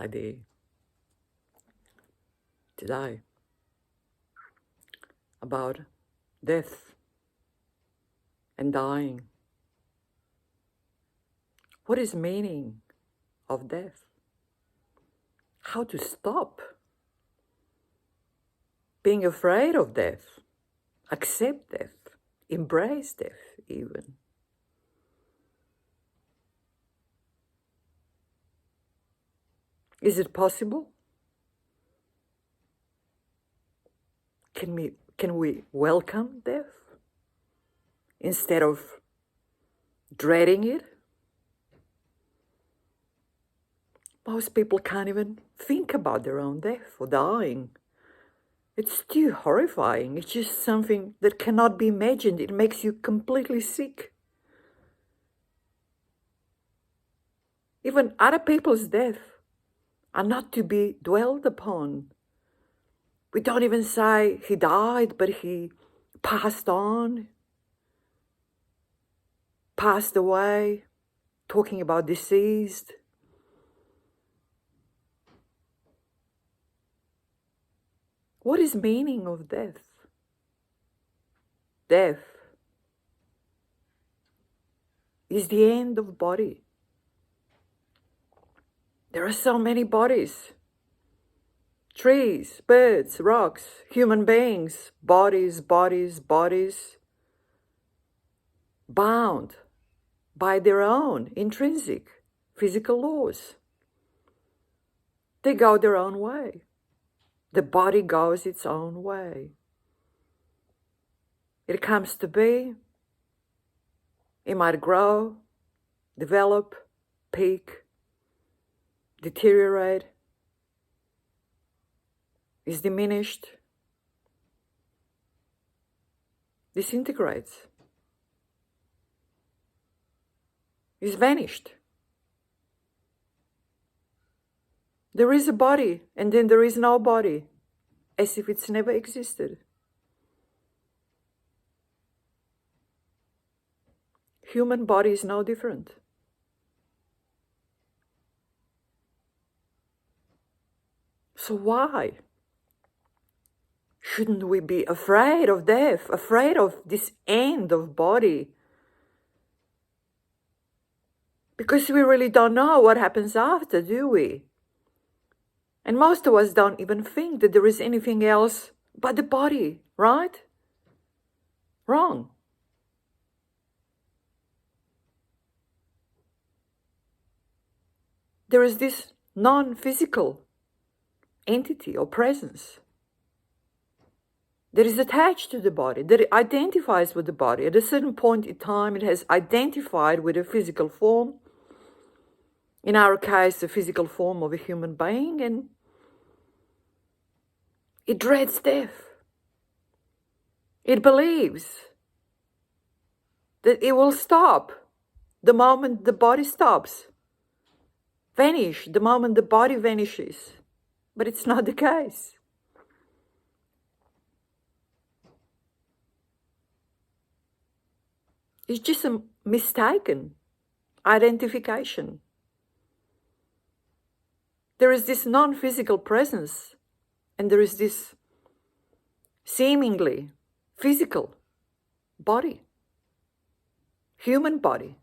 idea today about death and dying. What is meaning of death? How to stop being afraid of death, accept death, embrace death even. Is it possible? Can we welcome death instead of dreading it? Most people can't even think about their own death or dying. It's too horrifying. It's just something that cannot be imagined. It makes you completely sick. Even other people's death are not to be dwelled upon. We don't even say he died, but he passed on, passed away, talking about deceased. What is meaning of death? Death is the end of body. There are so many bodies. Trees, birds, rocks, human beings, bodies, bound by their own intrinsic physical laws. They go their own way. The body goes its own way. It comes to be, it might grow, develop, peak, deteriorate, is diminished, disintegrates, is vanished. There is a body, and then there is no body, as if it's never existed. Human body is no different. So why shouldn't we be afraid of death, afraid of this end of body? Because we really don't know what happens after, do we? And most of us don't even think that there is anything else but the body, right? Wrong. There is this non-physical entity or presence that is attached to the body, that it identifies with the body. At a certain point in time, it has identified with a physical form, in our case, the physical form of a human being, and it dreads death. It believes that it will stop the moment the body stops, vanish the moment the body vanishes. But it's not the case. It's just a mistaken identification. There is this non-physical presence, and there is this seemingly physical body, human body.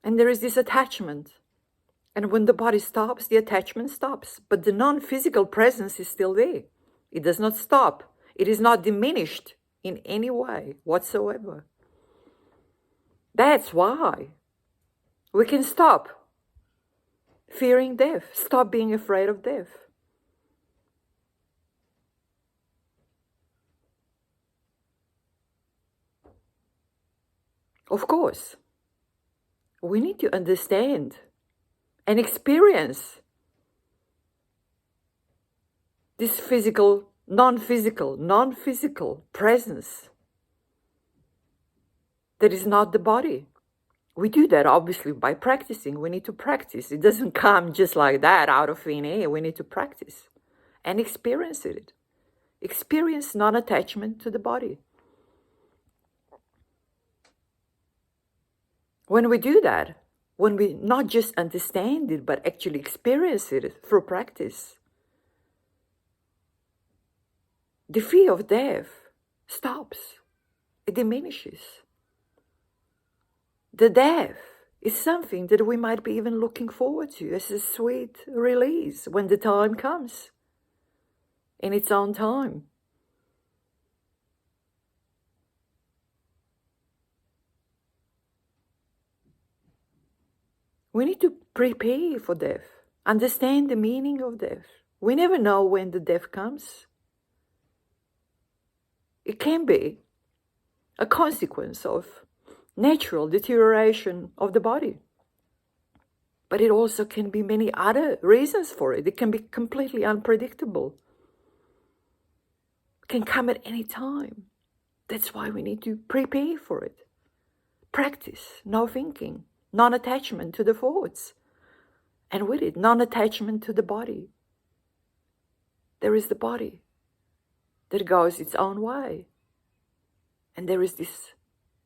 And there is this attachment. And when the body stops, the attachment stops. But the non-physical presence is still there. It does not stop. It is not diminished in any way whatsoever. That's why we can stop fearing death, stop being afraid of death. Of course, we need to understand and experience this physical, non-physical presence that is not the body. We do that obviously by practicing. We need to practice. It doesn't come just like that out of thin air. We need to practice and experience it. Experience non-attachment to the body. When we do that, when we not just understand it, but actually experience it through practice, the fear of death stops. It diminishes. The death is something that we might be even looking forward to as a sweet release when the time comes, in its own time. We need to prepare for death, understand the meaning of death. We never know when the death comes. It can be a consequence of natural deterioration of the body. But it also can be many other reasons for it. It can be completely unpredictable. It can come at any time. That's why we need to prepare for it. Practice, no thinking, non-attachment to the thoughts. And with it, non-attachment to the body. There is the body that goes its own way. And there is this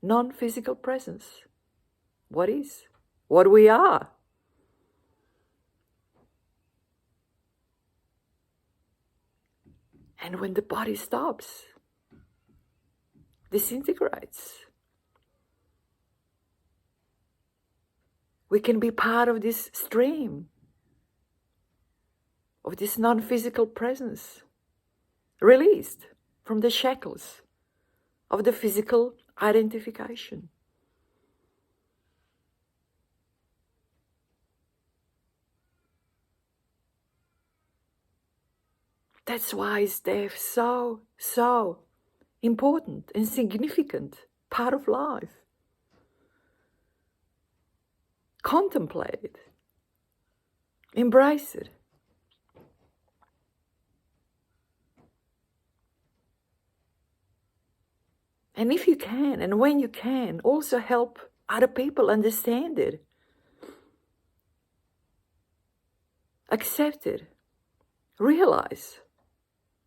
non-physical presence. What is? What we are. And when the body stops, disintegrates, we can be part of this stream, of this non-physical presence, released from the shackles of the physical identification. That's why is death so important and significant part of life. Contemplate it. Embrace it. And if you can, and when you can, also help other people understand it. Accept it. Realize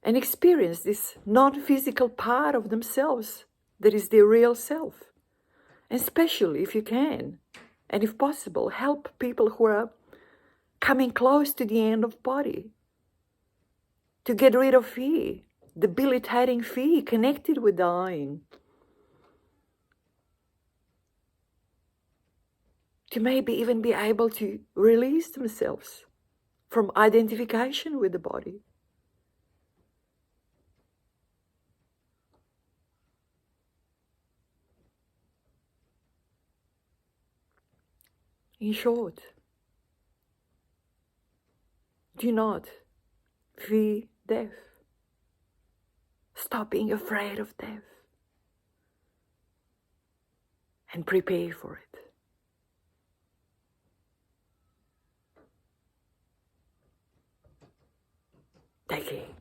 and experience this non-physical part of themselves that is their real self. And especially if you can, and if possible, help people who are coming close to the end of body, to get rid of fear, debilitating fear connected with dying, to maybe even be able to release themselves from identification with the body. In short, do not fear death. Stop being afraid of death and prepare for it. Take care.